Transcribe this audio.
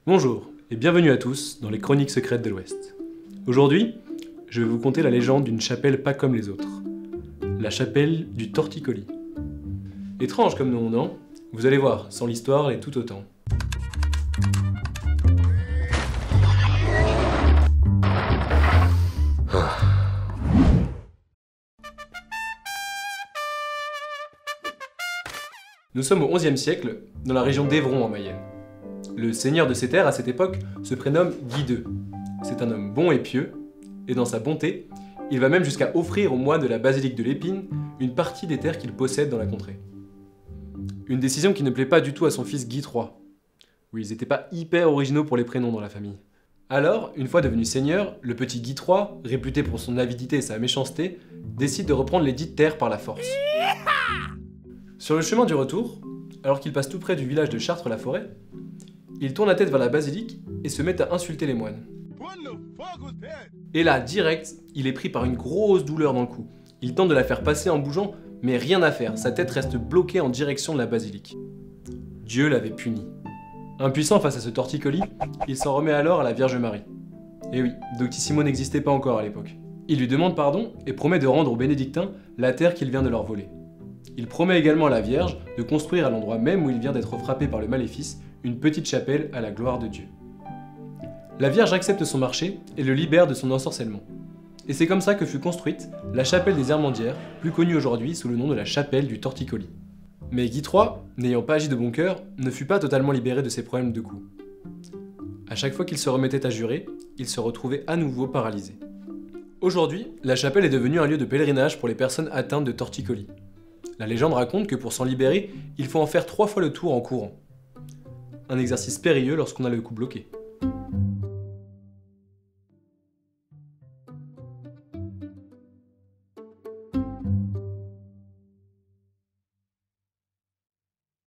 Bonjour et bienvenue à tous dans les Chroniques secrètes de l'Ouest. Aujourd'hui, je vais vous conter la légende d'une chapelle pas comme les autres. La chapelle du Torticolis. Étrange comme nom, non? Vous allez voir, sans l'histoire, elle est tout autant. Nous sommes au XIe siècle, dans la région d'Évron en Mayenne. Le seigneur de ces terres à cette époque se prénomme Guy II. C'est un homme bon et pieux, et dans sa bonté, il va même jusqu'à offrir aux moines de la basilique de l'Épine une partie des terres qu'il possède dans la contrée. Une décision qui ne plaît pas du tout à son fils Guy III. Oui, ils n'étaient pas hyper originaux pour les prénoms dans la famille. Alors, une fois devenu seigneur, le petit Guy III, réputé pour son avidité et sa méchanceté, décide de reprendre les dites terres par la force. Sur le chemin du retour, alors qu'il passe tout près du village de Chartres-la-Forêt, il tourne la tête vers la basilique et se met à insulter les moines. Et là, direct, il est pris par une grosse douleur dans le cou. Il tente de la faire passer en bougeant, mais rien à faire, sa tête reste bloquée en direction de la basilique. Dieu l'avait puni. Impuissant face à ce torticolis, il s'en remet alors à la Vierge Marie. Et oui, Doctissimo n'existait pas encore à l'époque. Il lui demande pardon et promet de rendre aux bénédictins la terre qu'il vient de leur voler. Il promet également à la Vierge de construire à l'endroit même où il vient d'être frappé par le maléfice une petite chapelle à la gloire de Dieu. La Vierge accepte son marché et le libère de son ensorcellement. Et c'est comme ça que fut construite la chapelle des Hermandières, plus connue aujourd'hui sous le nom de la chapelle du Torticolis. Mais Guy III, n'ayant pas agi de bon cœur, ne fut pas totalement libéré de ses problèmes de cou. À chaque fois qu'il se remettait à jurer, il se retrouvait à nouveau paralysé. Aujourd'hui, la chapelle est devenue un lieu de pèlerinage pour les personnes atteintes de torticolis. La légende raconte que pour s'en libérer, il faut en faire 3 fois le tour en courant. Un exercice périlleux lorsqu'on a le cou bloqué.